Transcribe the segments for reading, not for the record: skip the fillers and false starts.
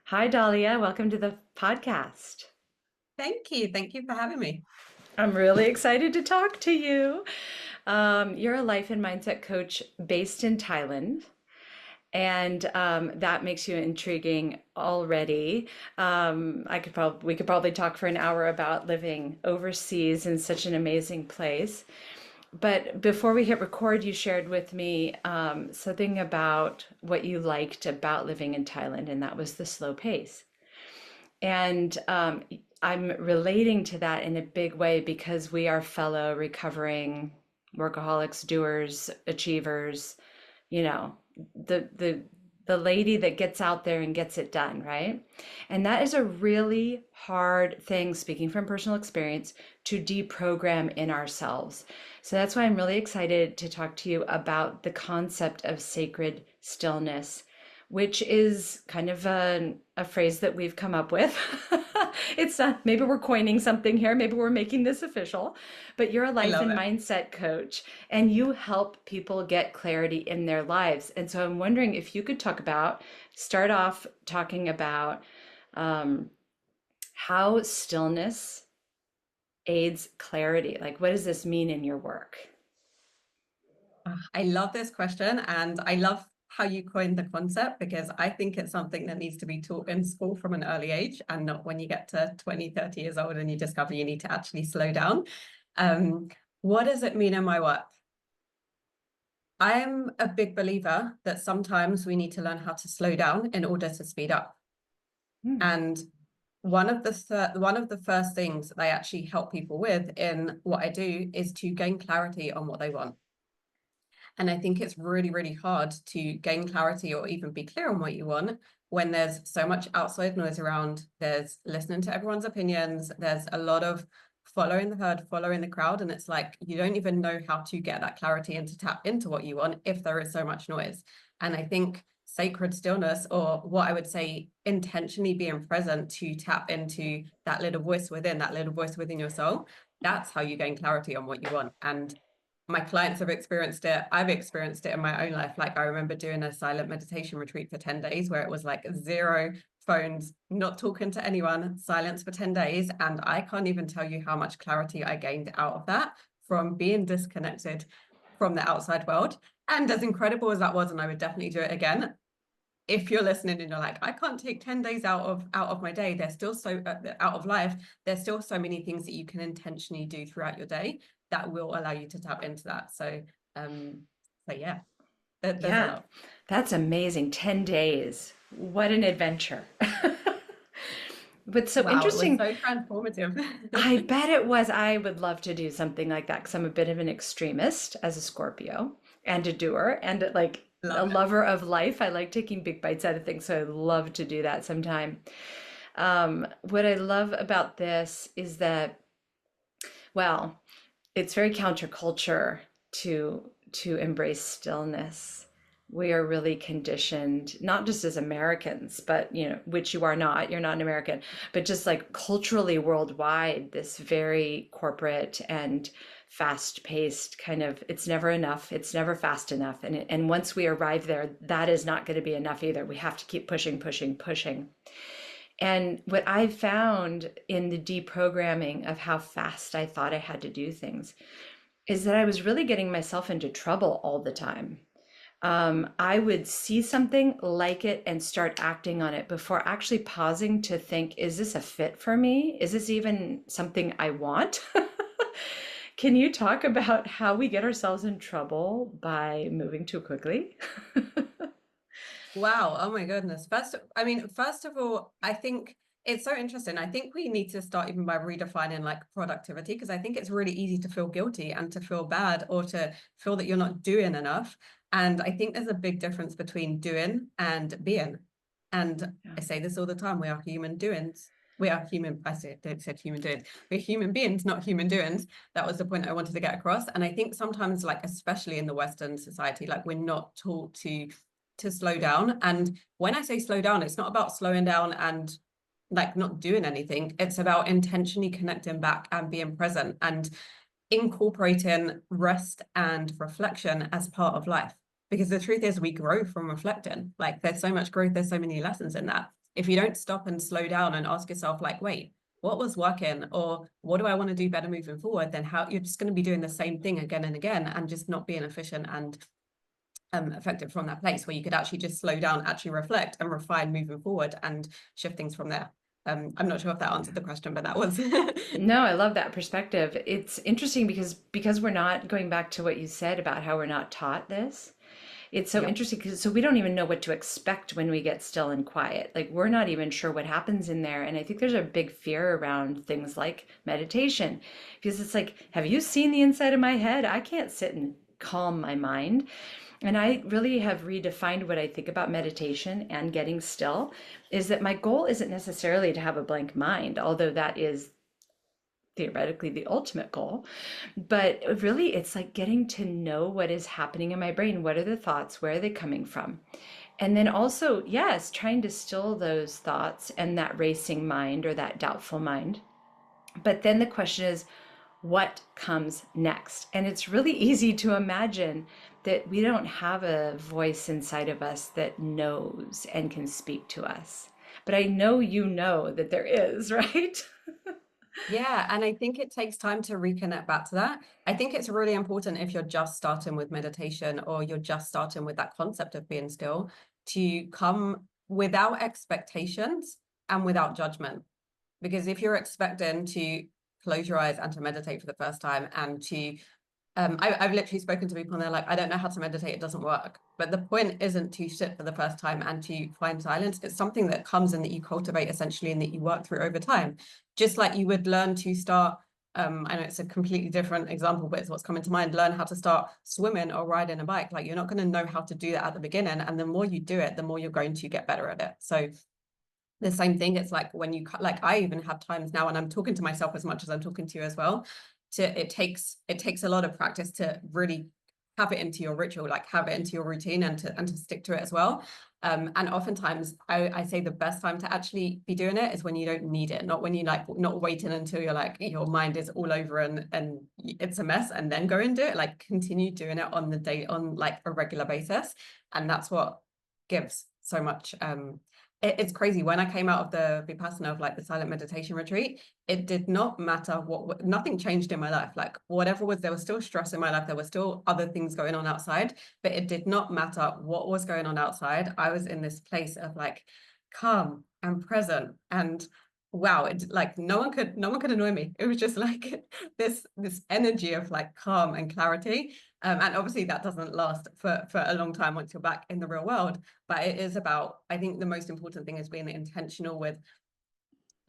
Hi, Dalia. Welcome to the podcast. Thank you. Thank you for having me. I'm really excited to talk to you. You're a life and mindset coach based in Thailand, and that makes you intriguing already. We could probably talk for an hour about living overseas in such an amazing place. But before we hit record, you shared with me something about what you liked about living in Thailand, and that was the slow pace. And I'm relating to that in a big way because we are fellow recovering workaholics, doers, achievers, you know, the the the lady that gets out there and gets it done, right? And that is a really hard thing, speaking from personal experience, to deprogram in ourselves. So that's why I'm really excited to talk to you about the concept of sacred stillness, which is kind of a phrase that we've come up with. It's not, maybe we're coining something here, maybe we're making this official, but you're a I life love and it. mindset coach and you help people get clarity in their lives. And so I'm wondering if you could start off talking about um, how stillness aids clarity. Like, what does this mean in your work? I love this question and I love how you coined the concept because I think it's something that needs to be taught in school from an early age and not when you get to 20, 30 years old and you discover you need to actually slow down. Um, what does it mean in my work? I'm a big believer that sometimes we need to learn how to slow down in order to speed up. Hmm. And one of the first things that I actually help people with in what I do is to gain clarity on what they want. And I think it's really, really hard to gain clarity or even be clear on what you want when there's so much outside noise around. There's listening to everyone's opinions. There's a lot of following the herd, following the crowd. And it's like you don't even know how to get that clarity and to tap into what you want if there is so much noise. And I think sacred stillness, or what I would say, intentionally being present to tap into that little voice within your soul, that's how you gain clarity on what you want. And my clients have experienced it. I've experienced it in my own life. Like I remember doing a silent meditation retreat for 10 days where it was like zero phones, not talking to anyone, silence for 10 days. And I can't even tell you how much clarity I gained out of that from being disconnected from the outside world. And as incredible as that was, and I would definitely do it again, if you're listening and you're like, I can't take 10 days out of my day, there's still out of life, there's still so many things that you can intentionally do throughout your day that will allow you to tap into that. Um, so yeah, there's a Yeah, lot. that's amazing. 10 days. What an adventure. What's so Wow, it was interesting, so transformative. I bet it was. I would love to do something like that because I'm a bit of an extremist as a Scorpio and a doer and like a Love it. lover of life. I like taking big bites out of things, so I'd love to do that sometime. What I love about this is that, well, it's very counterculture to embrace stillness. We are really conditioned, not just as Americans, but which you are not, you're not an American, but just like culturally worldwide, this very corporate and fast-paced kind of, it's never enough, it's never fast enough. And once we arrive there, that is not going to be enough either. We have to keep pushing, pushing, pushing. And what I found in the deprogramming of how fast I thought I had to do things is that I was really getting myself into trouble all the time. I would see something, like it, and start acting on it before actually pausing to think, is this a fit for me? Is this even something I want? Can you talk about how we get ourselves in trouble by moving too quickly? Wow. Oh my goodness. First of all, I think it's so interesting. I think we need to start even by redefining like productivity, because I think it's really easy to feel guilty and to feel bad or to feel that you're not doing enough. And I think there's a big difference between doing and being. And Yeah. I say this all the time, we are human doings. We are human, don't say human doings. We're human beings, not human doings. That was the point I wanted to get across. And I think sometimes, like, especially in the Western society, like we're not taught to slow down. And when I say slow down, it's not about slowing down and like not doing anything. It's about intentionally connecting back and being present and incorporating rest and reflection as part of life. Because the truth is, we grow from reflecting. Like there's so much growth, there's so many lessons in that. if you don't stop and slow down and ask yourself, like, wait, what was working, or what do I want to do better moving forward, then how you're just going to be doing the same thing again and again and just not being efficient and effective from that place, where you could actually just slow down, actually reflect and refine moving forward and shift things from there. I'm not sure if that answered the question, but that was No, I love that perspective. It's interesting because we're not going back to what you said about how we're not taught this. It's so yeah. interesting because so we don't even know what to expect when we get still and quiet. Like we're not even sure what happens in there. And I think there's a big fear around things like meditation because it's like, have you seen the inside of my head? I can't sit and calm my mind. And I really have redefined what I think about meditation and getting still is that my goal isn't necessarily to have a blank mind, although that is theoretically the ultimate goal. But really, it's like getting to know what is happening in my brain. What are the thoughts? Where are they coming from? And then also, yes, trying to still those thoughts and that racing mind or that doubtful mind. But then the question is, what comes next? And it's really easy to imagine that we don't have a voice inside of us that knows and can speak to us. But I know you know that there is, right? Yeah, and I think it takes time to reconnect back to that. I think it's really important if you're just starting with meditation or you're just starting with that concept of being still, to come without expectations and without judgment. Because if you're expecting to close your eyes and to meditate for the first time and to I've literally spoken to people and they're like, I don't know how to meditate, it doesn't work. But the point isn't to sit for the first time and to find silence. It's something that comes and that you cultivate essentially and that you work through over time. Just like you would learn to start, I know it's a completely different example, but it's what's coming to mind, learn how to start swimming or riding a bike. Like you're not going to know how to do that at the beginning. And the more you do it, the more you're going to get better at it. So the same thing, it's like when you like I even have times now, and I'm talking to myself as much as I'm talking to you as well, to it takes a lot of practice to really have it into your ritual, like have it into your routine, and to stick to it as well. And oftentimes I say the best time to actually be doing it is when you don't need it, not when you like not waiting until you're like your mind is all over and it's a mess and then go and do it. Like continue doing it on the day, on like a regular basis, and that's what gives so much. It's crazy. When I came out of the Vipassana, of like the silent meditation retreat, it did not matter nothing changed in my life. Like whatever was, there was still stress in my life. There were still other things going on outside, but it did not matter what was going on outside. I was in this place of like calm and present, and wow, it like no one could annoy me. It was just like this energy of like calm and clarity. And obviously that doesn't last for a long time once you're back in the real world. But it is about, I think the most important thing is being intentional with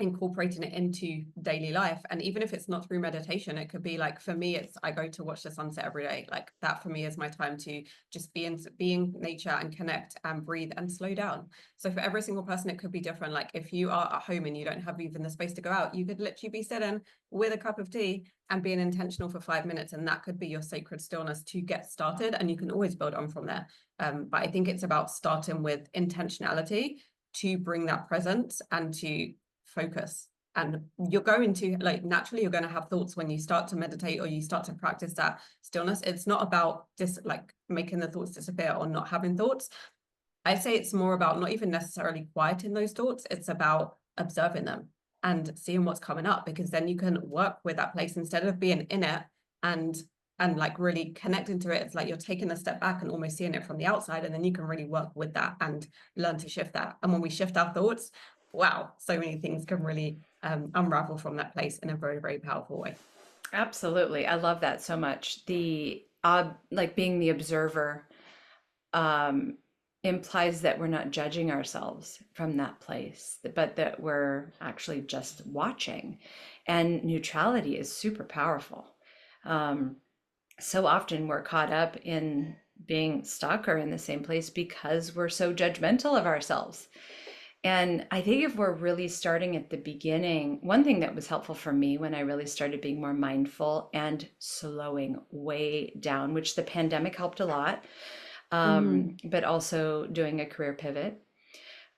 incorporating it into daily life. And even if it's not through meditation, it could be like, for me, it's I go to watch the sunset every day. Like that for me is my time to just be in nature and connect and breathe and slow down. So for every single person it could be different. Like if you are at home and you don't have even the space to go out, you could literally be sitting with a cup of tea and being intentional for 5 minutes, and that could be your sacred stillness to get started, and you can always build on from there. But I think it's about starting with intentionality to bring that presence and to focus. And you're going to like naturally you're going to have thoughts when you start to meditate or you start to practice that stillness. It's not about just like making the thoughts disappear or not having thoughts. I say it's more about not even necessarily quieting those thoughts. It's about observing them and seeing what's coming up, because then you can work with that place instead of being in it and like really connecting to it. It's like you're taking a step back and almost seeing it from the outside, and then you can really work with that and learn to shift that. And when we shift our thoughts, wow, so many things can really unravel from that place in a very, very powerful way. Absolutely. I love that so much. The like being the observer um, implies that we're not judging ourselves from that place, but that we're actually just watching. And neutrality is super powerful. Um, so often we're caught up in being stuck or in the same place because we're so judgmental of ourselves. And I think if we're really starting at the beginning, one thing that was helpful for me when I really started being more mindful and slowing way down, which the pandemic helped a lot, Mm. but also doing a career pivot.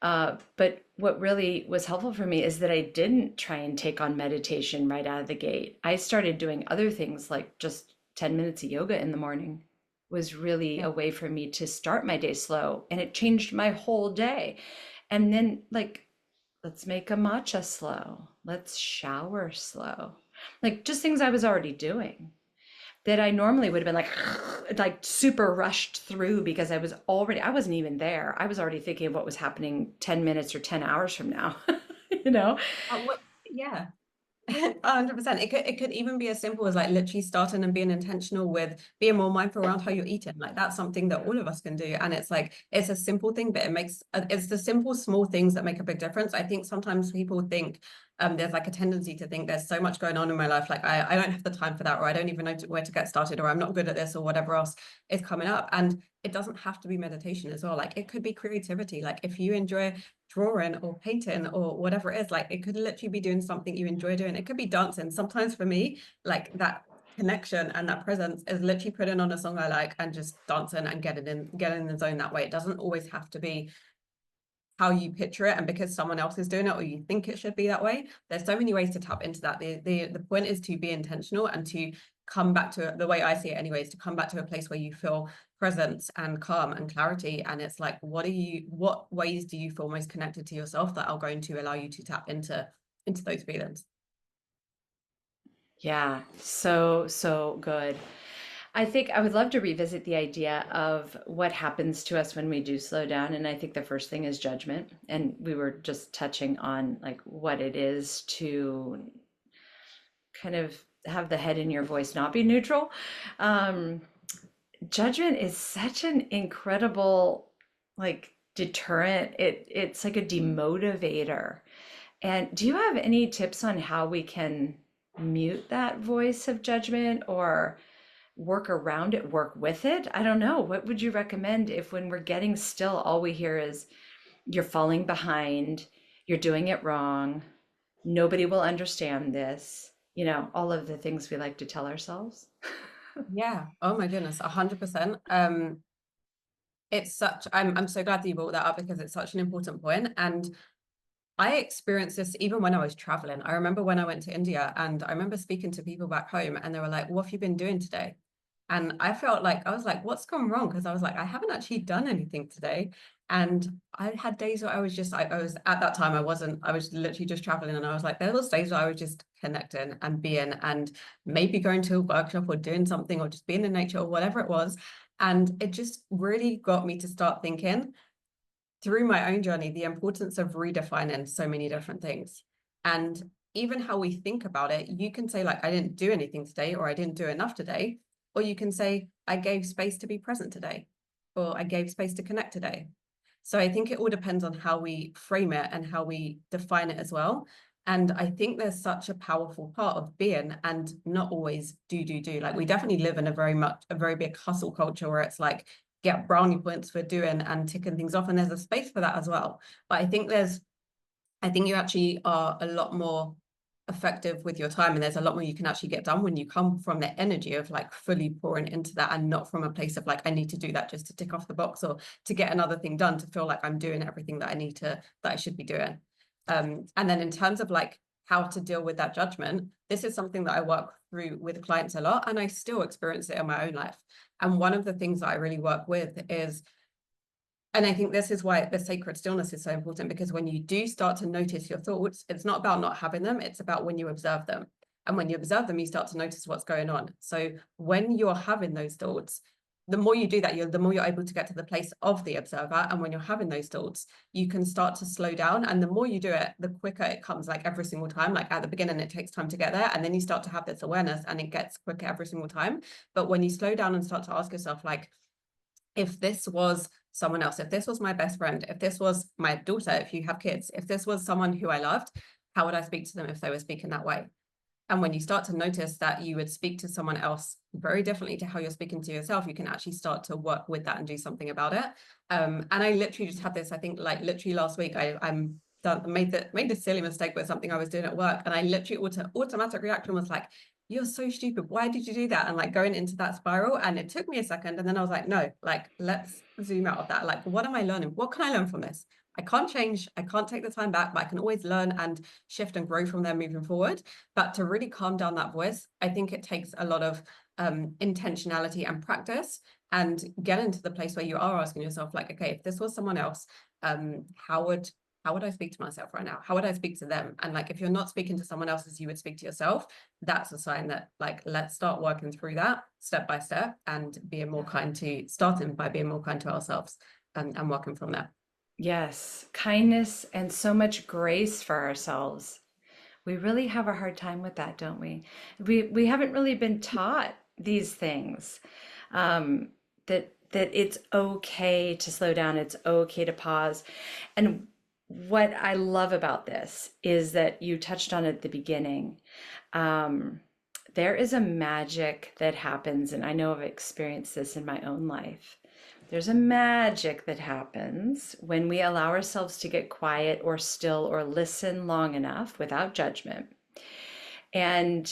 But what really was helpful for me is that I didn't try and take on meditation right out of the gate. I started doing other things like just 10 minutes of yoga in the morning was really Yeah. a way for me to start my day slow, and it changed my whole day. And then like Let's make a matcha slow. Let's shower slow. Like just things I was already doing that I normally would have been like super rushed through because I wasn't even there. I was already thinking of what was happening 10 minutes or 10 hours from now, you know? Yeah. 100%. It could even be as simple as like literally starting and being intentional with being more mindful around how you're eating. Like that's something that all of us can do. And it's like it's a simple thing, but it's the simple small things that make a big difference. I think sometimes people think there's like a tendency to think there's so much going on in my life, like I don't have the time for that, or I don't even know where to get started, or I'm not good at this, or whatever else is coming up. And it doesn't have to be meditation as well. Like it could be creativity. Like if you enjoy drawing or painting or whatever it is, like it could literally be doing something you enjoy doing. It could be dancing. Sometimes for me, like that connection and that presence is literally putting on a song I like and just dancing and getting in the zone that way. It doesn't always have to be how you picture it and because someone else is doing it or you think it should be that way. There's so many ways to tap into that. The point is to be intentional and to come back to the way I see it anyways, to come back to a place where you feel presence and calm and clarity. And it's like, what ways do you feel most connected to yourself that are going to allow you to tap into those feelings? Yeah, so, so good. I think I would love to revisit the idea of what happens to us when we do slow down. And I think the first thing is judgment. And we were just touching on like what it is to kind of have the head in your voice not be neutral. Um, Judgment is such an incredible like deterrent. It's like a demotivator. And do you have any tips on how we can mute that voice of judgment or work around it, work with it? I don't know. What would you recommend if when we're getting still, all we hear is you're falling behind, you're doing it wrong, nobody will understand this, all of the things we like to tell ourselves? Yeah. Oh my goodness, 100%. I'm so glad that you brought that up because it's such an important point. And I experienced this even when I was traveling. I remember when I went to India and I remember speaking to people back home and they were like, what have you been doing today? And I felt like, I was like, what's gone wrong? Because I was like, I haven't actually done anything today. And I had days where I was just, I was at that time, I was literally just traveling. And I was like, there was days where I was just connecting and being and maybe going to a workshop or doing something or just being in nature or whatever it was. And it just really got me to start thinking through my own journey, the importance of redefining so many different things. And even how we think about it, you can say, like, I didn't do anything today, or I didn't do enough today. Or you can say, I gave space to be present today, or I gave space to connect today. So I think it all depends on how we frame it and how we define it as well. And I think there's such a powerful part of being and not always do. Like we definitely live in a very big hustle culture where it's like get brownie points for doing and ticking things off. And there's a space for that as well. But I think you actually are a lot more effective with your time and there's a lot more you can actually get done when you come from the energy of like fully pouring into that and not from a place of like I need to do that just to tick off the box or to get another thing done to feel like I'm doing everything that I should be doing. And then in terms of like how to deal with that judgment, this is something that I work through with clients a lot and I still experience it in my own life. And one of the things that I really work with is, and I think this is why the sacred stillness is so important, because when you do start to notice your thoughts, it's not about not having them, it's about when you observe them. And when you observe them, you start to notice what's going on. So when you're having those thoughts, the more you do that, the more you're able to get to the place of the observer. And when you're having those thoughts, you can start to slow down. And the more you do it, the quicker it comes, like every single time. Like at the beginning, it takes time to get there. And then you start to have this awareness and it gets quicker every single time. But when you slow down and start to ask yourself, like, if this was someone else, if this was my best friend, if this was my daughter, if you have kids, if this was someone who I loved, how would I speak to them if they were speaking that way? And when you start to notice that you would speak to someone else very differently to how you're speaking to yourself, you can actually start to work with that and do something about it. And I literally just had this, I think like literally last week, I'm done, made the silly mistake with something I was doing at work. And I literally automatic reaction was like, you're so stupid. Why did you do that? And like going into that spiral. And it took me a second. And then I was like, no, like, let's zoom out of that. Like, what am I learning? What can I learn from this? I can't change. I can't take the time back, but I can always learn and shift and grow from there moving forward. But to really calm down that voice, I think it takes a lot of intentionality and practice and get into the place where you are asking yourself, like, okay, if this was someone else, how how would I speak to myself right now? How would I speak to them? And like, if you're not speaking to someone else as you would speak to yourself, that's a sign that like, let's start working through that step by step and being more kind to starting by being more kind to ourselves and working from there. Yes, kindness and so much grace for ourselves. We really have a hard time with that, don't we? We haven't really been taught these things. That it's okay to slow down, it's okay to pause. And what I love about this is that you touched on at the beginning. Um, there is a magic that happens, and I know I've experienced this in my own life. There's a magic that happens when we allow ourselves to get quiet or still or listen long enough without judgment. And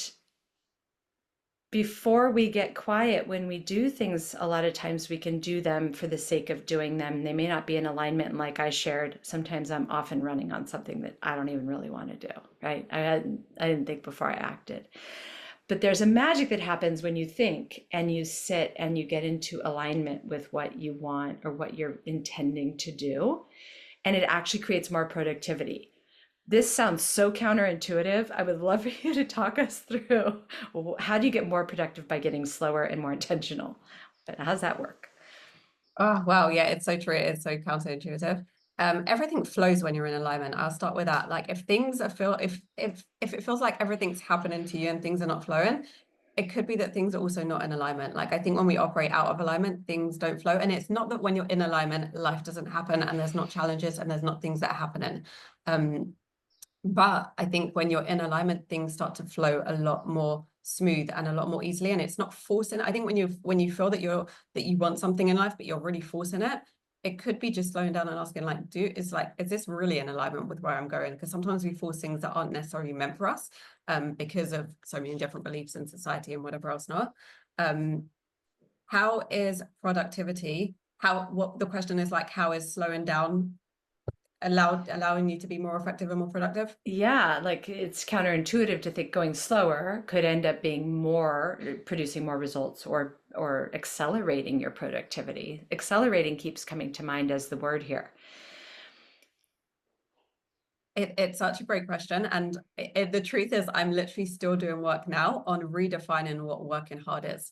before we get quiet, when we do things, a lot of times we can do them for the sake of doing them. They may not be in alignment. Like I shared, sometimes I'm often running on something that I don't even really want to do, right? I didn't think before I acted. But there's a magic that happens when you think and you sit and you get into alignment with what you want or what you're intending to do. And it actually creates more productivity. This sounds so counterintuitive. I would love for you to talk us through how do you get more productive by getting slower and more intentional? But how's that work? Oh, wow. Yeah, it's so true. It's so counterintuitive. Everything flows when you're in alignment. I'll start with that. Like if things are feel if it feels like everything's happening to you and things are not flowing, it could be that things are also not in alignment. Like I think when we operate out of alignment, things don't flow. And it's not that when you're in alignment, life doesn't happen and there's not challenges and there's not things that are happening. Um, but I think when you're in alignment, things start to flow a lot more smooth and a lot more easily. And it's not forcing. I think when you feel that you want something in life, but you're really forcing it, it could be just slowing down and asking, like, is this really in alignment with where I'm going? Because sometimes we force things that aren't necessarily meant for us, because of so many different beliefs in society and whatever else not. Um, how is productivity? What the question is like, how is slowing down allowing you to be more effective and more productive? Yeah, like it's counterintuitive to think going slower could end up being more producing more results or accelerating your productivity. Accelerating keeps coming to mind as the word here. It's such a great question. And the truth is, I'm literally still doing work now on redefining what working hard is.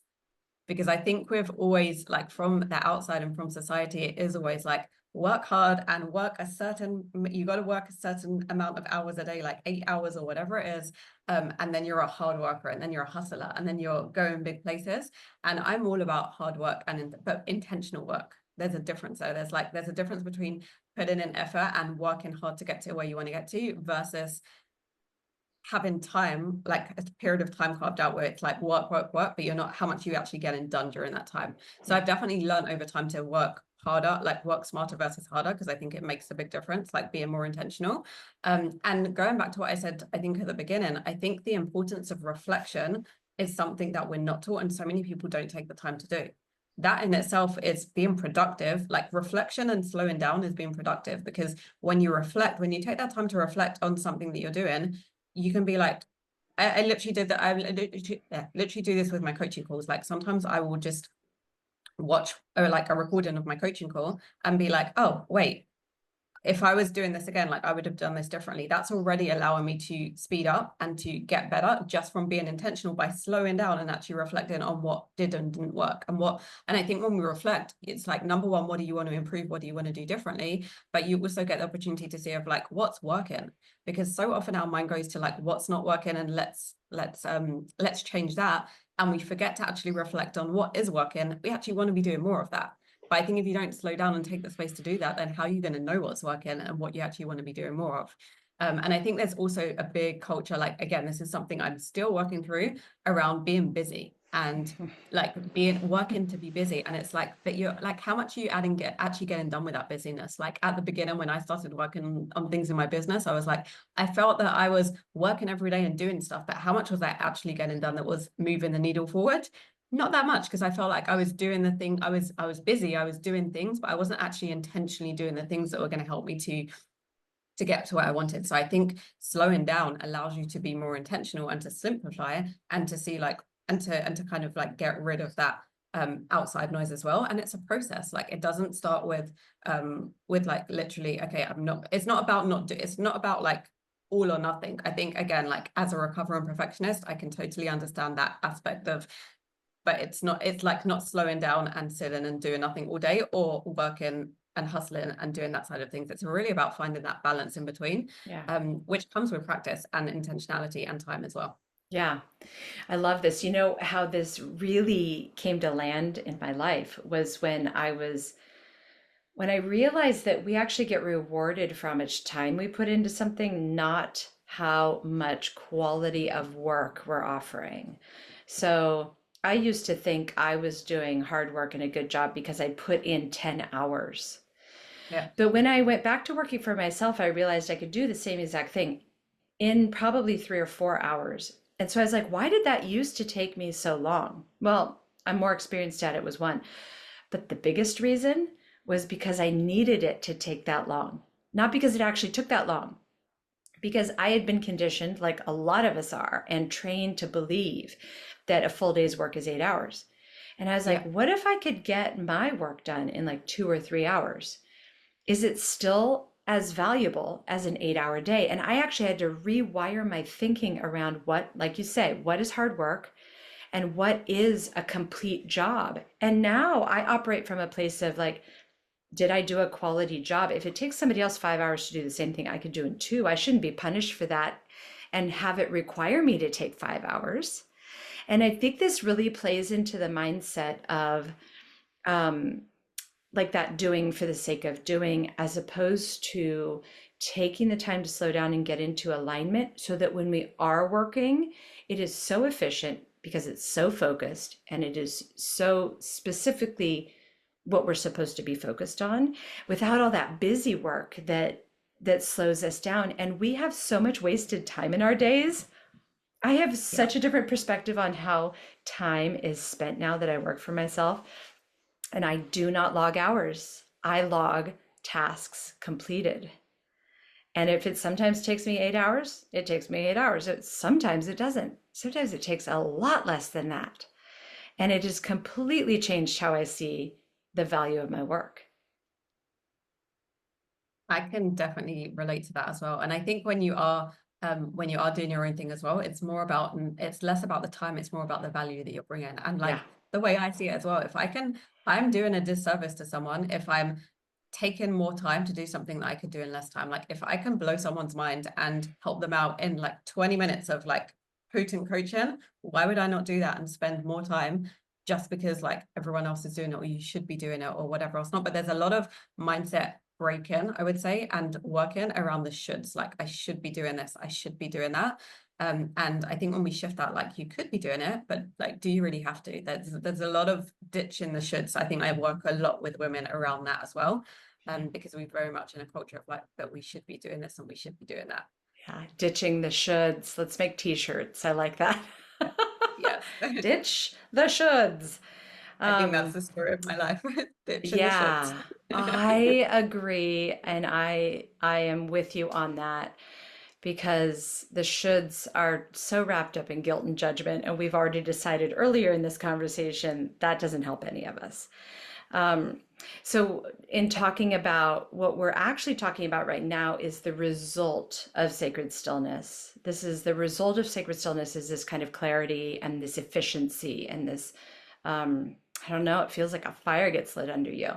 Because I think we've always, like from the outside and from society, it is always like work hard and you got to work a certain amount of hours a day, like 8 hours or whatever it is. And then you're a hard worker and then you're a hustler and then you're going big places. And I'm all about hard work but intentional work. There's a difference though. There's a difference between putting in effort and working hard to get to where you want to get to versus having time, like a period of time carved out where it's like work, but you're not how much you actually getting done during that time. So Yeah. I've definitely learned over time to work harder, like work smarter versus harder, because I think it makes a big difference, like being more intentional. And going back to what I said, I think at the beginning, I think the importance of reflection is something that we're not taught, and so many people don't take the time to do. That in itself is being productive. Like reflection and slowing down is being productive, because when you take that time to reflect on something that you're doing, you can be like, I literally did that. Literally do this with my coaching calls. Like sometimes I will just watch or like a recording of my coaching call and be like, oh, wait, if I was doing this again, like I would have done this differently. That's already allowing me to speed up and to get better just from being intentional by slowing down and actually reflecting on what did and didn't work and I think when we reflect, it's like, number one, what do you want to improve? What do you want to do differently? But you also get the opportunity to see of like, what's working? Because so often our mind goes to like, what's not working? And let's change that. And we forget to actually reflect on what is working. We actually want to be doing more of that. But I think if you don't slow down and take the space to do that, then how are you going to know what's working and what you actually want to be doing more of? And I think there's also a big culture, like, again, this is something I'm still working through around being busy and like working to be busy. And it's like, but you're like, how much are you actually getting done with that busyness? Like at the beginning, when I started working on things in my business, I was like, I felt that I was working every day and doing stuff, but how much was I actually getting done that was moving the needle forward? Not that much, because I felt like I was doing the thing. I was busy, I was doing things, but I wasn't actually intentionally doing the things that were going to help me to get to where I wanted. So I think slowing down allows you to be more intentional and to simplify and to see like and to kind of like get rid of that outside noise as well. And it's a process. Like it doesn't start with like literally, okay, it's not about it's not about like all or nothing. I think again, like as a recovering perfectionist, I can totally understand that aspect of, but it's like not slowing down and sitting and doing nothing all day, or working and hustling and doing that side of things. It's really about finding that balance in between, Yeah. which comes with practice and intentionality and time as well. Yeah. I love this. You know how this really came to land in my life was when I realized that we actually get rewarded from each time we put into something, not how much quality of work we're offering. So I used to think I was doing hard work and a good job because I put in 10 hours. Yeah. But when I went back to working for myself, I realized I could do the same exact thing in probably 3 or 4 hours. And so I was like, why did that used to take me so long? Well, I'm more experienced at it, was one. But the biggest reason was because I needed it to take that long, not because it actually took that long, because I had been conditioned, like a lot of us are, and trained to believe that a full day's work is 8 hours. And I was like, Yeah. what if I could get my work done in like 2 or 3 hours? Is it still as valuable as an 8 hour day? And I actually had to rewire my thinking around what, like you say, what is hard work and what is a complete job. And now I operate from a place of like, did I do a quality job? If it takes somebody else 5 hours to do the same thing I could do in two, I shouldn't be punished for that and have it require me to take 5 hours. And I think this really plays into the mindset of um, like that doing for the sake of doing, as opposed to taking the time to slow down and get into alignment so that when we are working, it is so efficient because it's so focused and it is so specifically what we're supposed to be focused on without all that busy work that slows us down. And we have so much wasted time in our days. I have Yeah. such a different perspective on how time is spent now that I work for myself, and I do not log hours. I log tasks completed. And if it sometimes takes me 8 hours, it takes me 8 hours. Sometimes it doesn't. Sometimes it takes a lot less than that. And it has completely changed how I see the value of my work. I can definitely relate to that as well. And I think when you are doing your own thing as well, it's less about the time, it's more about the value that you're bringing. And Yeah. like the way I see it as well, I'm doing a disservice to someone if I'm taking more time to do something that I could do in less time. Like if I can blow someone's mind and help them out in like 20 minutes of like potent coaching, why would I not do that and spend more time just because like everyone else is doing it, or you should be doing it, or whatever else not? But there's a lot of mindset break-in, I would say, and working around the shoulds. Like I should be doing this, I should be doing that. And I think when we shift that, like you could be doing it, but like, do you really have to? There's a lot of ditching the shoulds. I think I work a lot with women around that as well, because we're very much in a culture of like that we should be doing this and we should be doing that. Yeah. Ditching the shoulds. Let's make t-shirts. I like that. Yes. Ditch the shoulds. I think that's Um, the story of my life. Ditching the shoulds. yeah, I agree, and I am with you on that because the shoulds are so wrapped up in guilt and judgment, and we've already decided earlier in this conversation that doesn't help any of us. Um, so, in talking about what we're actually talking about right now is the result of sacred stillness. This is the result of sacred stillness is this kind of clarity and this efficiency and this, I don't know, it feels like a fire gets lit under you.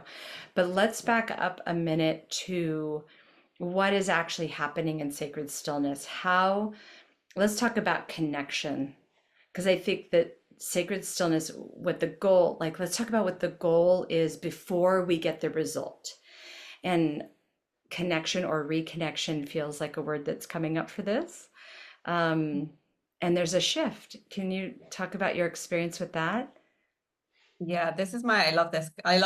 But let's back up a minute to what is actually happening in sacred stillness. Let's talk about connection, because I think that sacred stillness, what the goal, like, let's talk about what the goal is before we get the result. And connection or reconnection feels like a word that's coming up for this. Um, and there's a shift. Can you talk about your experience with that? Yeah, I love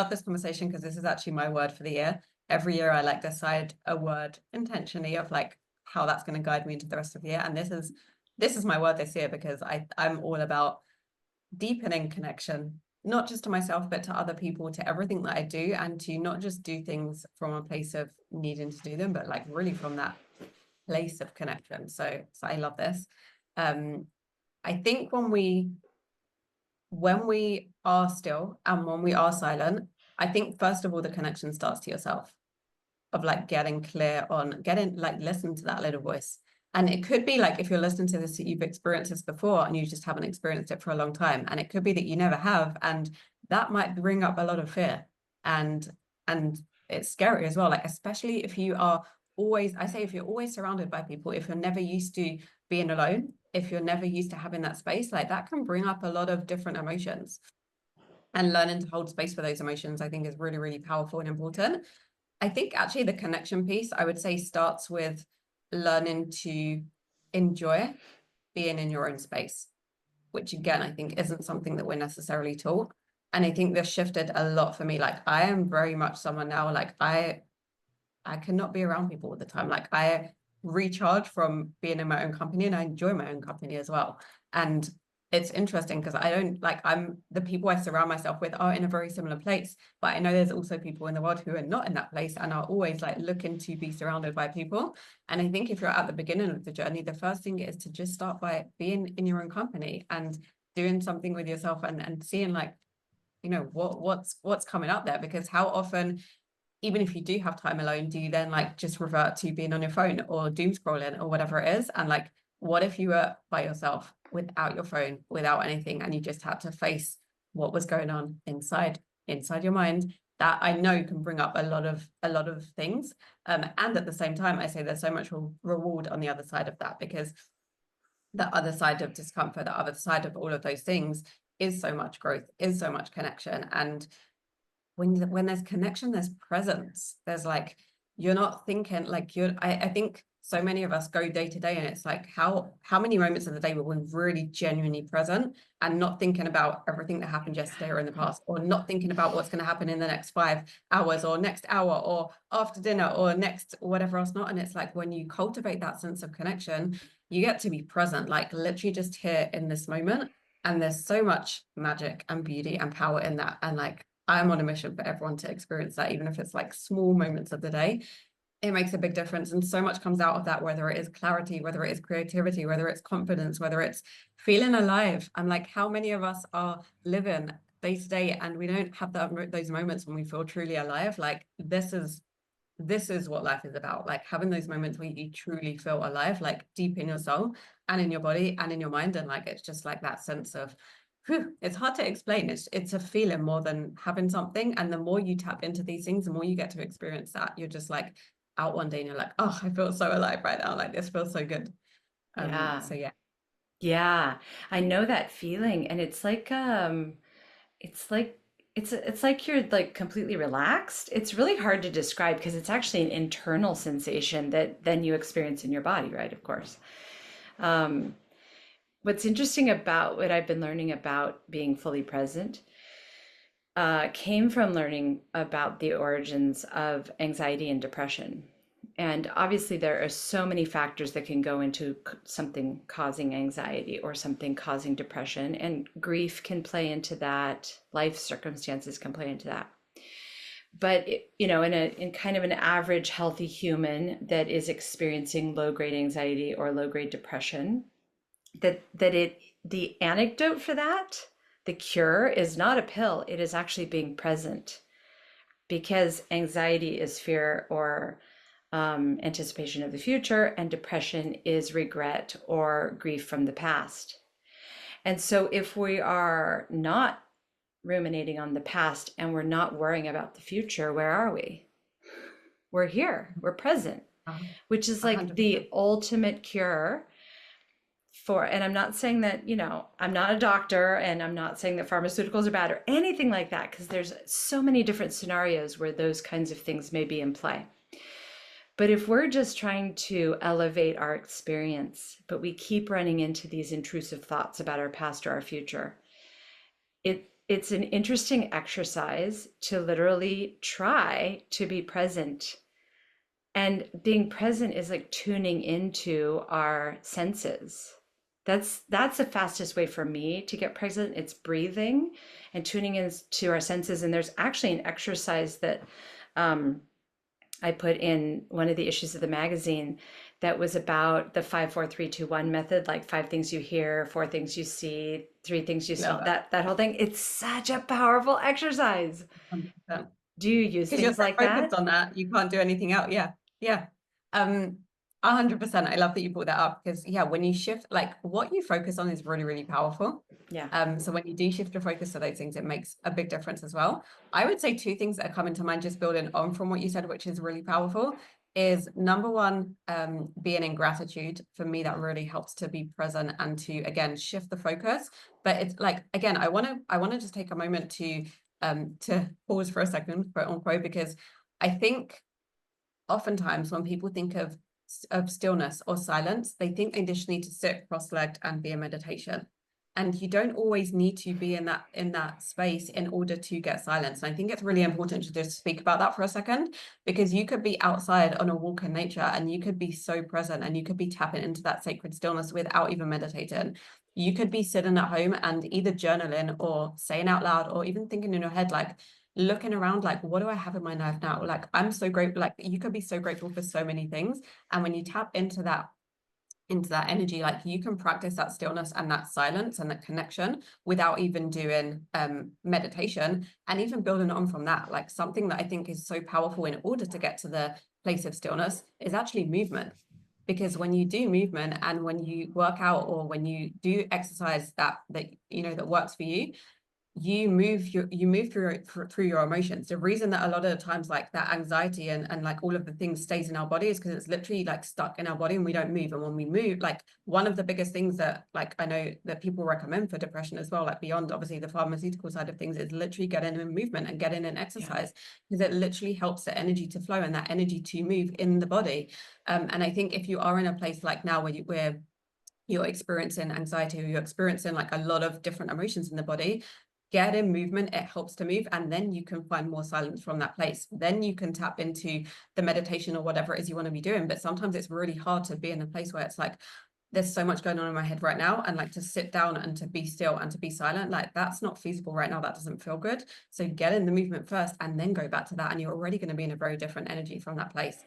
this conversation because this is actually my word for the year. Every year I like decide a word intentionally of like how that's going to guide me into the rest of the year. And this is my word this year because I'm all about deepening connection, not just to myself, but to other people, to everything that I do, and to not just do things from a place of needing to do them, but like really from that place of connection. So I love this. I think when we when we are still and when we are silent, I think first of all, the connection starts to yourself, of like getting clear on getting like listen to that little voice. And it could be like if you're listening to this, you've experienced this before and you just haven't experienced it for a long time. And it could be that you never have. And that might bring up a lot of fear. And and it's scary as well. Like, especially if you are always, I say if you're always surrounded by people, if you're never used to being alone, if you're never used to having that space, like that can bring up a lot of different emotions. And learning to hold space for those emotions, I think, is really, really powerful and important. I think actually the connection piece, I would say, starts with learning to enjoy being in your own space, which again, I think isn't something that we're necessarily taught. And I think this shifted a lot for me. Like I am very much someone now, like I cannot be around people all the time. Like I recharge from being in my own company and I enjoy my own company as well. And it's interesting because I don't like I'm the people I surround myself with are in a very similar place. But I know there's also people in the world who are not in that place and are always like looking to be surrounded by people. And I think if you're at the beginning of the journey, the first thing is to just start by being in your own company and doing something with yourself and seeing like, you know, what's coming up there. Because how often, even if you do have time alone, do you then like just revert to being on your phone or doom scrolling or whatever it is? And like, what if you were by yourself without your phone, without anything, and you just had to face what was going on inside your mind? That I know can bring up a lot of things. And at the same time, I say there's so much reward on the other side of that, because the other side of discomfort, the other side of all of those things is so much growth, is so much connection. And when there's connection, there's presence. There's like, you're not thinking like I think so many of us go day to day and it's like how many moments of the day were we really genuinely present and not thinking about everything that happened yesterday or in the past, or not thinking about what's going to happen in the next 5 hours or next hour or after dinner or next whatever else not. And it's like when you cultivate that sense of connection, you get to be present, like literally just here in this moment. And there's so much magic and beauty and power in that. And like I'm on a mission for everyone to experience that, even if it's like small moments of the day. It makes a big difference. And so much comes out of that, whether it is clarity, whether it is creativity, whether it's confidence, whether it's feeling alive. I'm like, how many of us are living day to day and we don't have those moments when we feel truly alive? Like this is what life is about, like having those moments where you truly feel alive, like deep in your soul and in your body and in your mind. And like it's just like that sense of whew, it's hard to explain. It's a feeling more than having something. And the more you tap into these things, the more you get to experience that. You're just like out one day and you're like, oh, I feel so alive right now, like this feels so good. Yeah. So yeah. Yeah. I know that feeling, and it's like it's like you're like completely relaxed. It's really hard to describe because it's actually an internal sensation that then you experience in your body, right? Of course. Um, what's interesting about what I've been learning about being fully present came from learning about the origins of anxiety and depression. And obviously, there are so many factors that can go into something causing anxiety or something causing depression, and grief can play into that. Life circumstances can play into that. But in kind of an average healthy human that is experiencing low grade anxiety or low grade depression, the antidote for that, the cure, is not a pill. It is actually being present, because anxiety is fear or anticipation of the future, and depression is regret or grief from the past. And so, if we are not ruminating on the past and we're not worrying about the future, where are we? We're here, we're present, which is like 100%. the ultimate cure for, and I'm not saying that, I'm not a doctor and I'm not saying that pharmaceuticals are bad or anything like that, because there's so many different scenarios where those kinds of things may be in play. But if we're just trying to elevate our experience, but we keep running into these intrusive thoughts about our past or our future, it's an interesting exercise to literally try to be present. And being present is like tuning into our senses. That's the fastest way for me to get present. It's breathing and tuning into our senses. And there's actually an exercise that I put in one of the issues of the magazine that was about the 5 4 3 2 1 method, like 5 things you hear, 4 things you see, 3 things you Love smell, it. that whole thing. It's such a powerful exercise. 100%. Do you use Because you're things so like focused that? on that, you can't do anything else. Yeah, yeah. 100%. I love that you brought that up because yeah, when you shift, like what you focus on is really, really powerful. Yeah. So when you do shift your focus to those things, it makes a big difference as well. I would say two things that are coming to mind, just building on from what you said, which is really powerful, is number one, being in gratitude. For me, that really helps to be present and to again shift the focus. But it's like again, I want to just take a moment to pause for a second, quote unquote, because I think oftentimes when people think of stillness or silence, they think they just need to sit cross-legged and be in meditation. And you don't always need to be in that space in order to get silence. And I think it's really important to just speak about that for a second, because you could be outside on a walk in nature and you could be so present and you could be tapping into that sacred stillness without even meditating. You could be sitting at home and either journaling or saying out loud or even thinking in your head, like, looking around like, what do I have in my life now? Like, I'm so grateful. Like, you could be so grateful for so many things. And when you tap into that energy, like you can practice that stillness and that silence and that connection without even doing meditation, and even building on from that. Like, something that I think is so powerful in order to get to the place of stillness is actually movement. Because when you do movement and when you work out or when you do exercise that works for you, you move through your emotions. The reason that a lot of the times like that anxiety and like all of the things stays in our body is because it's literally like stuck in our body and we don't move. And when we move, like one of the biggest things that like I know that people recommend for depression as well, like beyond obviously the pharmaceutical side of things, is literally getting in movement and getting in Yeah. exercise, because it literally helps the energy to flow and that energy to move in the body. And I think if you are in a place like now where you're experiencing anxiety or you're experiencing like a lot of different emotions in the body, get in movement. It helps to move, and then you can find more silence from that place. Then you can tap into the meditation or whatever it is you want to be doing. But sometimes it's really hard to be in a place where it's like, there's so much going on in my head right now, and like to sit down and to be still and to be silent, like that's not feasible right now. That doesn't feel good. So get in the movement first and then go back to that, and you're already going to be in a very different energy from that place.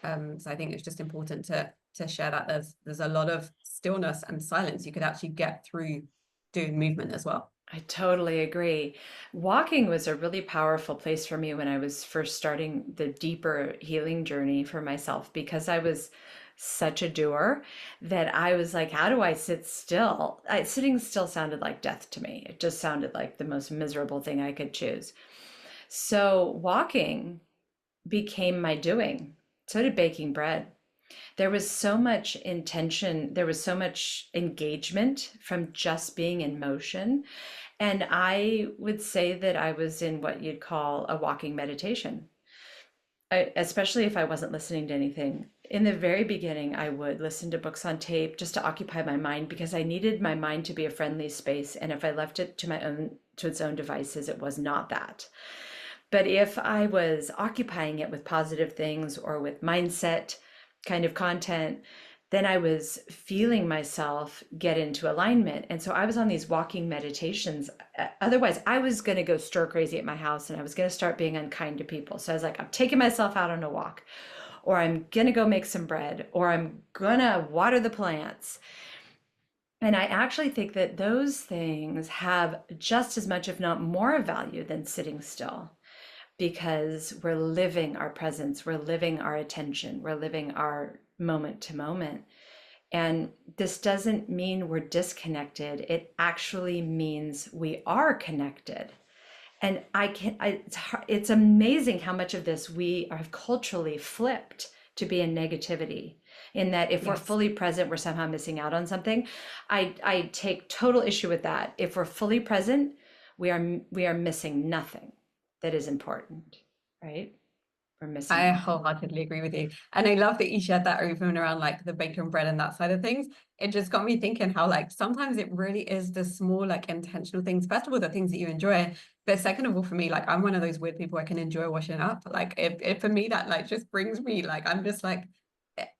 So I think it's just important to share that there's a lot of stillness and silence you could actually get through doing movement as well. I totally agree. Walking was a really powerful place for me when I was first starting the deeper healing journey for myself, because I was such a doer that I was like, how do I sit still? Sitting still sounded like death to me. It just sounded like the most miserable thing I could choose. So walking became my doing. So did baking bread. There was so much intention, there was so much engagement from just being in motion. And I would say that I was in what you'd call a walking meditation, especially if I wasn't listening to anything. In the very beginning, I would listen to books on tape just to occupy my mind, because I needed my mind to be a friendly space. And if I left it to its own devices, it was not that. But if I was occupying it with positive things or with mindset kind of content, then I was feeling myself get into alignment. And so I was on these walking meditations. Otherwise, I was going to go stir crazy at my house and I was going to start being unkind to people. So I was like, I'm taking myself out on a walk, or I'm going to go make some bread, or I'm going to water the plants. And I actually think that those things have just as much, if not more, value than sitting still, because we're living our presence, we're living our attention, we're living our moment to moment. And this doesn't mean we're disconnected. It actually means we are connected. And it's amazing how much of this we have culturally flipped to be in negativity. In that, if we're Yes. fully present, we're somehow missing out on something. I take total issue with that. If we're fully present, we are missing nothing that is important, right? We're missing I nothing. wholeheartedly agree with you. And I love that you shared that even around like the bacon bread and that side of things. It just got me thinking how like sometimes it really is the small, like intentional things. First of all, the things that you enjoy. But second of all, for me, like I'm one of those weird people I can enjoy washing up. Like if for me, that like just brings me like I'm just like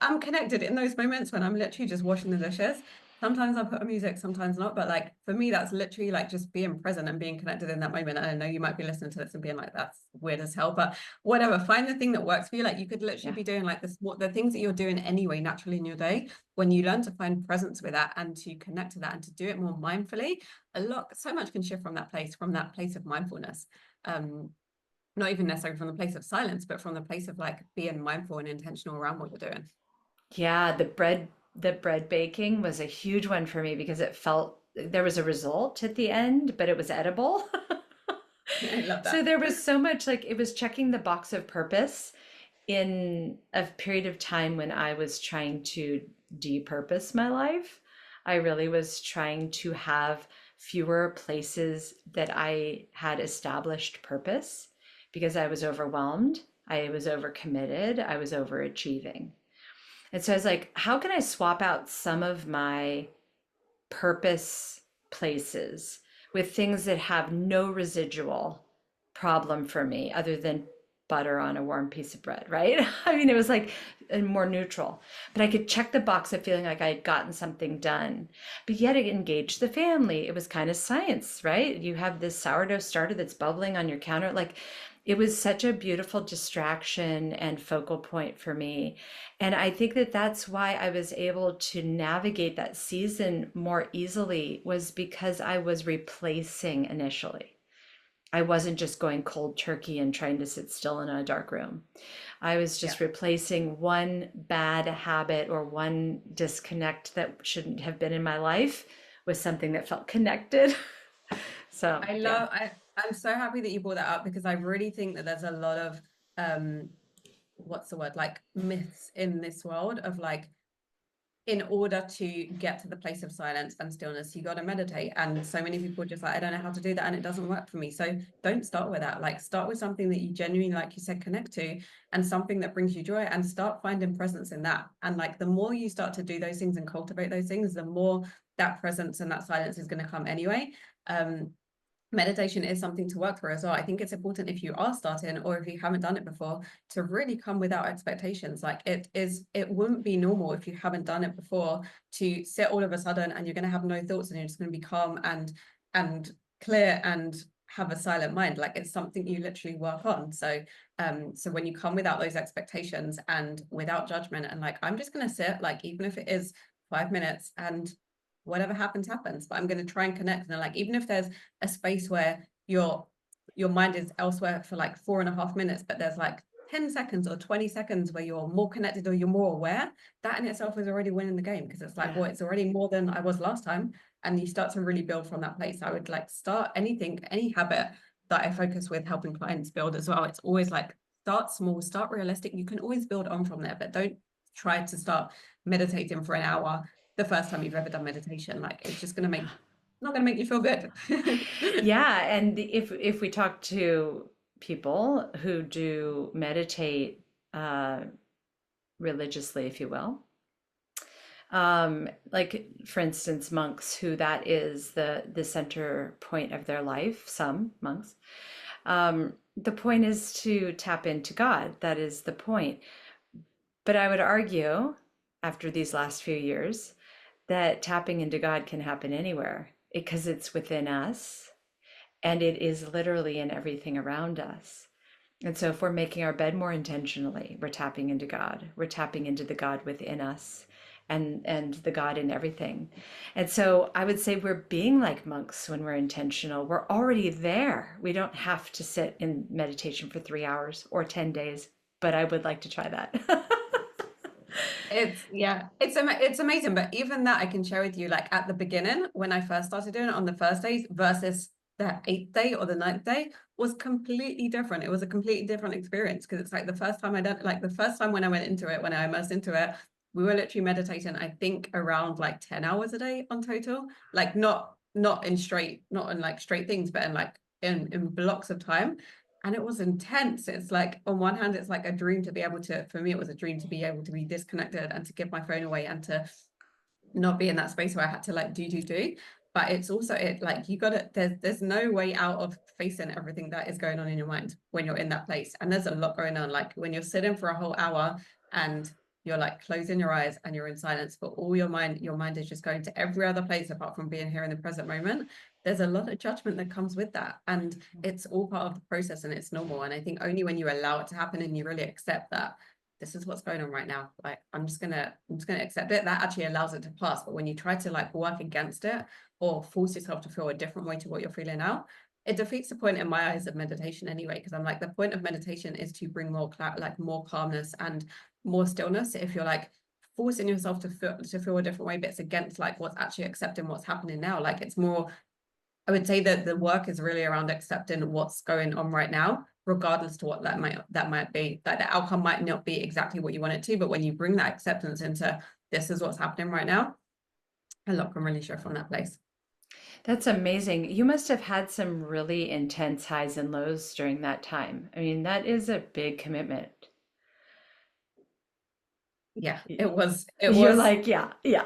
I'm connected in those moments when I'm literally just washing the dishes. Sometimes I put on music, sometimes not. But like for me, that's literally like just being present and being connected in that moment. And I know you might be listening to this and being like, that's weird as hell. But whatever, find the thing that works for you. Like you could literally Yeah. be doing like this, what the things that you're doing anyway, naturally in your day. When you learn to find presence with that and to connect to that and to do it more mindfully, so much can shift from that place of mindfulness. Not even necessarily from the place of silence, but from the place of like being mindful and intentional around what you're doing. Yeah, the bread baking was a huge one for me because it felt there was a result at the end, but it was edible. I love So that. there was so much like it was checking the box of purpose in a period of time when I was trying to depurpose my life. I really was trying to have fewer places that I had established purpose because I was overwhelmed, I was overcommitted, I was overachieving. And so I was like, how can I swap out some of my purpose places with things that have no residual problem for me other than butter on a warm piece of bread, right? I mean, it was like more neutral, but I could check the box of feeling like I had gotten something done, but yet it engaged the family. It was kind of science, right? You have this sourdough starter that's bubbling on your counter. Like it was such a beautiful distraction and focal point for me. And I think that that's why I was able to navigate that season more easily was because I was replacing initially. I wasn't just going cold turkey and trying to sit still in a dark room. I was Yeah. just replacing one bad habit or one disconnect that shouldn't have been in my life with something that felt connected. So, I yeah. love I'm so happy that you brought that up because I really think that there's a lot of um what's the word, like myths in this world of like in order to get to the place of silence and stillness, you got to meditate. And so many people are just like, I don't know how to do that and it doesn't work for me. So don't start with that. Like start with something that you genuinely, like you said, connect to and something that brings you joy and start finding presence in that. And like the more you start to do those things and cultivate those things, the more that presence and that silence is going to come anyway. Um, Meditation is something to work through as well. I think it's important if you are starting or if you haven't done it before to really come without expectations. Like it wouldn't be normal if you haven't done it before to sit all of a sudden and you're going to have no thoughts and you're just going to be calm and clear and have a silent mind. Like it's something you literally work on. So when you come without those expectations and without judgment and like I'm just going to sit, like even if it is 5 minutes and whatever happens happens, but I'm going to try and connect. And like even if there's a space where your mind is elsewhere for like 4.5 minutes, but there's like 10 seconds or 20 seconds where you're more connected or you're more aware, that in itself is already winning the game because it's like, Yeah. well, it's already more than I was last time. And you start to really build from that place. I would like start anything, any habit that I focus with helping clients build as well. It's always like start small, start realistic. You can always build on from there, but don't try to start meditating for an hour the first time you've ever done meditation. Like it's just going to make not going to make you feel good. Yeah, and if we talk to people who do meditate uh, religiously, if you will, like for instance, monks who that is the center point of their life, some monks, the point is to tap into God. That is the point. But I would argue, after these last few years, that tapping into God can happen anywhere because it's within us and it is literally in everything around us. And so if we're making our bed more intentionally, we're tapping into God. We're tapping into the God within us and the God in everything. And so I would say we're being like monks when we're intentional. We're already there. We don't have to sit in meditation for 3 hours or 10 days, but I would like to try that. It's yeah, it's amazing. But even that I can share with you, like at the beginning, when I first started doing it on the first days versus the eighth day or the ninth day was completely different. It was a completely different experience because it's like the first time I done like the first time when I went into it, when I immersed into it, we were literally meditating, I think around like 10 hours a day on total. Like not in straight, not in like straight things, but in like in blocks of time. And it was intense. It's like on one hand it's like a dream to be able to, for me it was a dream to be able to be disconnected and to give my phone away and to not be in that space where I had to like do. But it's also it like you gotta there's no way out of facing everything that is going on in your mind when you're in that place. And there's a lot going on. Like when you're sitting for a whole hour and you're like closing your eyes and you're in silence, but all your mind is just going to every other place apart from being here in the present moment. There's a lot of judgment that comes with that. And it's all part of the process and it's normal. And I think only when you allow it to happen and you really accept that this is what's going on right now. Like I'm just gonna accept it. That actually allows it to pass. But when you try to like work against it or force yourself to feel a different way to what you're feeling now, it defeats the point in my eyes of meditation anyway. Because I'm like, the point of meditation is to bring more calmness and more stillness. If you're like forcing yourself to feel a different way, but it's against like what's actually accepting what's happening now. Like it's more, I would say that the work is really around accepting what's going on right now, regardless to what that might be. Like the outcome might not be exactly what you want it to, but when you bring that acceptance into this is what's happening right now, a lot can really shift from that place. That's amazing. You must have had some really intense highs and lows during that time. I mean, that is a big commitment. Yeah, Y- it You're was like, yeah, yeah.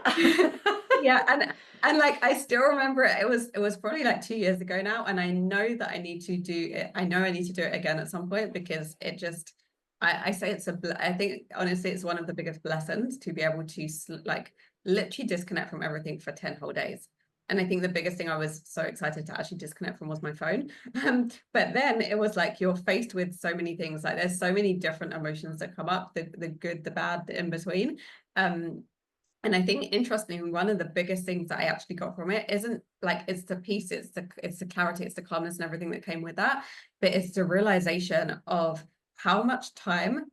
yeah, and like I still remember it. It was probably like 2 years ago now, and I know that I need to do it. I know I need to do it again at some point because it just I say I think honestly it's one of the biggest blessings to be able to like literally disconnect from everything for 10 whole days. And I think the biggest thing I was so excited to actually disconnect from was my phone. But then it was like you're faced with so many things. Like there's so many different emotions that come up, the good, the bad, the in between. Um, and I think interestingly, one of the biggest things that I actually got from it isn't like it's the peace, it's the clarity, it's the calmness and everything that came with that, but it's the realization of how much time,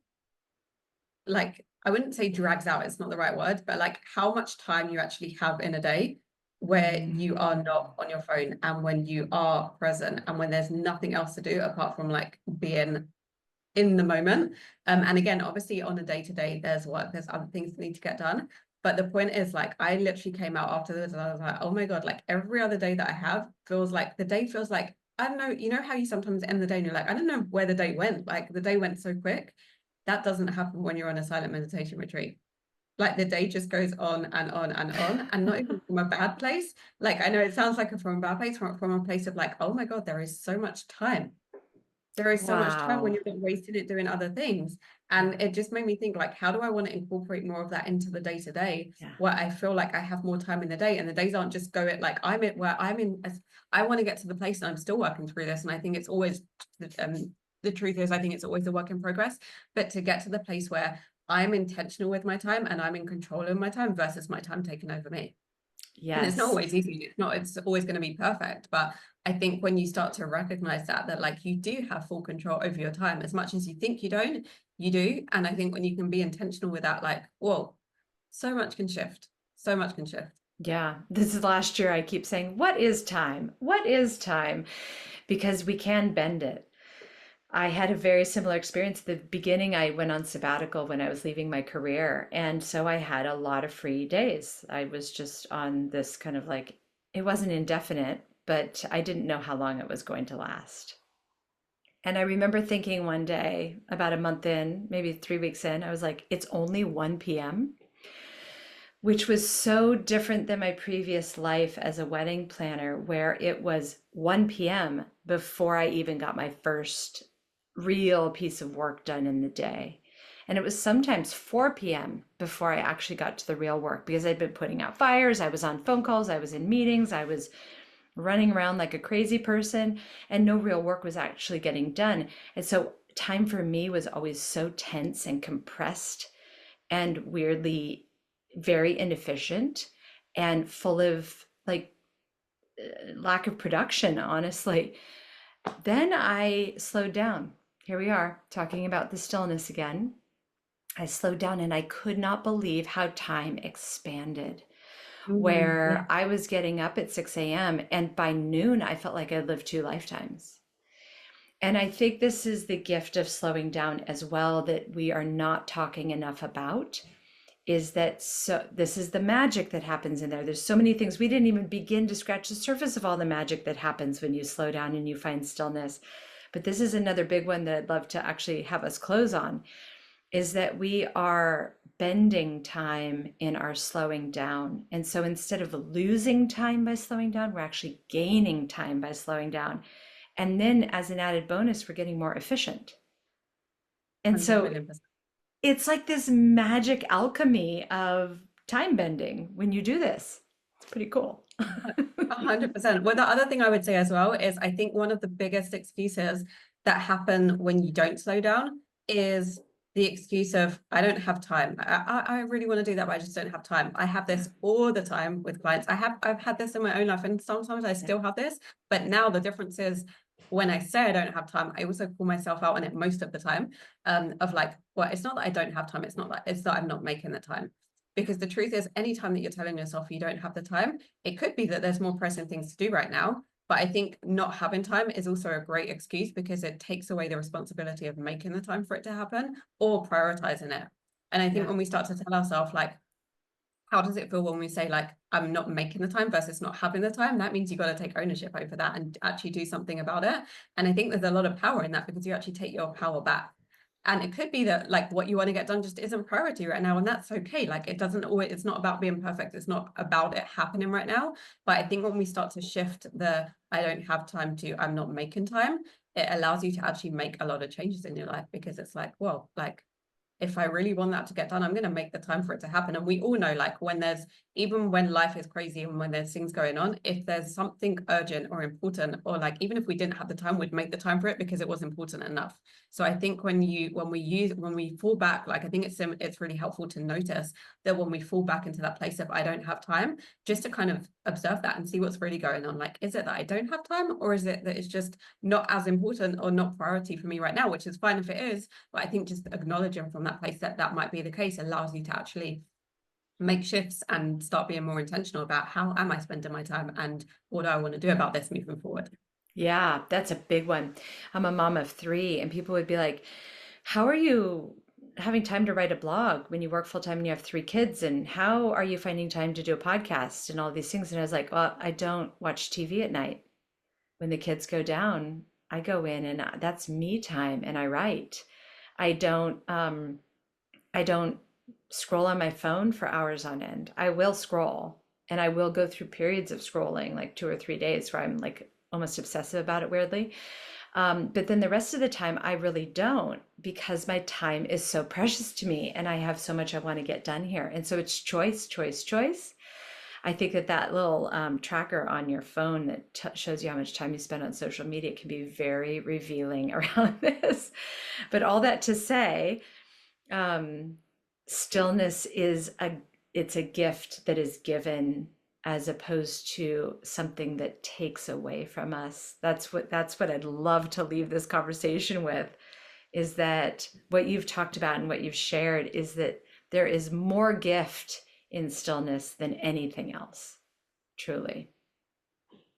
like I wouldn't say drags out, it's not the right word, but like how much time you actually have in a day where you are not on your phone and when you are present and when there's nothing else to do apart from like being in the moment. And again, obviously on a day-to-day, there's work, there's other things that need to get done. But the point is like I literally came out after this and I was like, oh my God, like every other day that I have feels like the day feels like, I don't know, you know how you sometimes end the day and you're like, I don't know where the day went. Like the day went so quick. That doesn't happen when you're on a silent meditation retreat. Like the day just goes on and on and on, and not even from a bad place. Like I know it sounds like from a bad place, from a place of like, oh my God, there is so much time. There is so much time when Wow. you're not wasting it doing other things. And it just made me think like, how do I want to incorporate more of that into the day to day Yeah. where I feel like I have more time in the day and the days aren't just going like I'm in I want to get to the place and I'm still working through this. And I think it's always the truth is I think it's always a work in progress. But to get to the place where I'm intentional with my time and I'm in control of my time versus my time taking over me. And it's not Yes. always easy, it's always going to be perfect, but I think when you start to recognize that like you do have full control over your time as much as you think you don't, you do. And I think when you can be intentional with that, like whoa, so much can shift, so much can shift. Yeah. This is last year I keep saying, what is time? What is time? Because we can bend it. I had a very similar experience. At the beginning, I went on sabbatical when I was leaving my career. And so I had a lot of free days. I was just on this kind of like, it wasn't indefinite, but I didn't know how long it was going to last. And I remember thinking one day, about a month in, maybe 3 weeks in, I was like, it's only 1 p.m., which was so different than my previous life as a wedding planner, where it was 1 p.m. before I even got my first real piece of work done in the day. And it was sometimes 4 p.m. before I actually got to the real work because I'd been putting out fires, I was on phone calls, I was in meetings, I was running around like a crazy person, and no real work was actually getting done. And so time for me was always so tense and compressed and weirdly very inefficient and full of like lack of production, honestly. Then I slowed down. Here we are talking about the stillness again. I slowed down and I could not believe how time expanded. Where Yeah, I was getting up at 6 a.m. and by noon I felt like I lived 2 lifetimes. And I think this is the gift of slowing down as well that we are not talking enough about, is that so this is the magic that happens in there. There's so many things we didn't even begin to scratch the surface of all the magic that happens when you slow down and you find stillness. But this is another big one that I'd love to actually have us close on, is that we are bending time in our slowing down. And so instead of losing time by slowing down, we're actually gaining time by slowing down. And then as an added bonus, we're getting more efficient. And 100 so million percent. it's like this magic alchemy of time bending when you do this. It's pretty cool. 100%. Well, the other thing I would say as well is I think one of the biggest excuses that happen when you don't slow down is the excuse of, I don't have time. I really want to do that, but I just don't have time. I have this all the time with clients. I've had this in my own life, and sometimes I Yeah. still have this. But now the difference is when I say I don't have time, I also call myself out on it most of the time. Of like, well, it's not that I don't have time, it's that I'm not making the time. Because the truth is, anytime that you're telling yourself you don't have the time, it could be that there's more pressing things to do right now. But I think not having time is also a great excuse because it takes away the responsibility of making the time for it to happen or prioritizing it. And I think Yeah. when we start to tell ourselves, like, how does it feel when we say, like, I'm not making the time versus not having the time? That means you got to take ownership over that and actually do something about it. And I think there's a lot of power in that because you actually take your power back. And it could be that, like, what you want to get done just isn't priority right now, and that's okay. Like, it doesn't always, it's not about being perfect, it's not about it happening right now. But I think when we start to shift the I don't have time to I'm not making time, it allows you to actually make a lot of changes in your life, because it's like, well, like, if I really want that to get done, I'm going to make the time for it to happen. And we all know, like, when there's, even when life is crazy and when there's things going on, if there's something urgent or important, or like, even if we didn't have the time, we'd make the time for it because it was important enough. So I think when we fall back, like, I think it's really helpful to notice that when we fall back into that place of I don't have time, just to kind of observe that and see what's really going on. Like, is it that I don't have time, or is it that it's just not as important or not priority for me right now, which is fine if it is. But I think just acknowledging from that place that that might be the case allows you to actually make shifts and start being more intentional about how am I spending my time and what do I want to do about this moving forward. Yeah, that's a big one. I'm a mom of three, and people would be like, how are you having time to write a blog when you work full time and you have three kids? And how are you finding time to do a podcast and all these things? And I was like, well, I don't watch TV at night. When the kids go down, I go in and that's me time and I write. I don't I don't scroll on my phone for hours on end. I will scroll and I will go through periods of scrolling, like 2 or 3 days where I'm like almost obsessive about it weirdly. But then the rest of the time, I really don't because my time is so precious to me and I have so much I want to get done here. And so it's choice, choice, choice. I think that that little tracker on your phone that shows you how much time you spend on social media can be very revealing around this. But all that to say, um, stillness is it's a gift that is given as opposed to something that takes away from us. That's what I'd love to leave this conversation with, is that what you've talked about and what you've shared is that there is more gift in stillness than anything else, truly.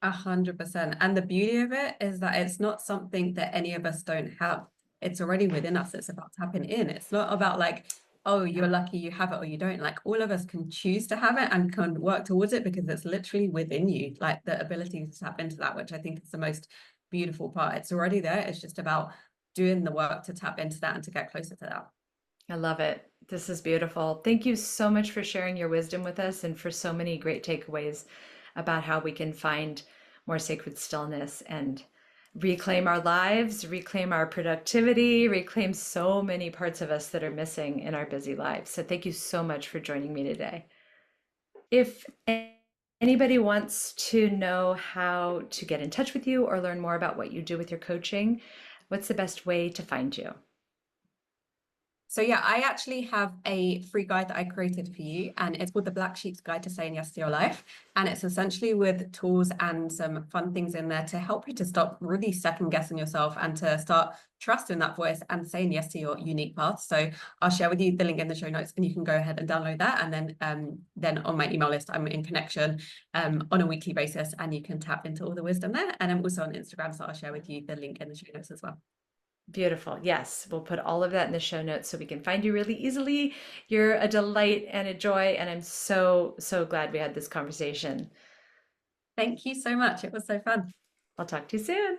100%. And the beauty of it is that it's not something that any of us don't have. It's already within us. It's about tapping in. It's not about like, oh, you're Yeah. lucky you have it or you don't. Like, all of us can choose to have it and can work towards it because it's literally within you. Like, the ability to tap into that, which I think is the most beautiful part. It's already there. It's just about doing the work to tap into that and to get closer to that. I love it. This is beautiful. Thank you so much for sharing your wisdom with us and for so many great takeaways about how we can find more sacred stillness and reclaim our lives, reclaim our productivity, reclaim so many parts of us that are missing in our busy lives. So thank you so much for joining me today. If anybody wants to know how to get in touch with you or learn more about what you do with your coaching, what's the best way to find you? So yeah, I actually have a free guide that I created for you, and it's called the Black Sheep's Guide to Saying Yes to Your Life. And it's essentially with tools and some fun things in there to help you to stop really second guessing yourself and to start trusting that voice and saying yes to your unique path. So I'll share with you the link in the show notes, and you can go ahead and download that. And then on my email list, I'm in connection on a weekly basis, and you can tap into all the wisdom there. And I'm also on Instagram, so I'll share with you the link in the show notes as well. Beautiful. Yes, we'll put all of that in the show notes so we can find you really easily. You're a delight and a joy, and I'm so, so glad we had this conversation. Thank you so much. It was so fun. I'll talk to you soon.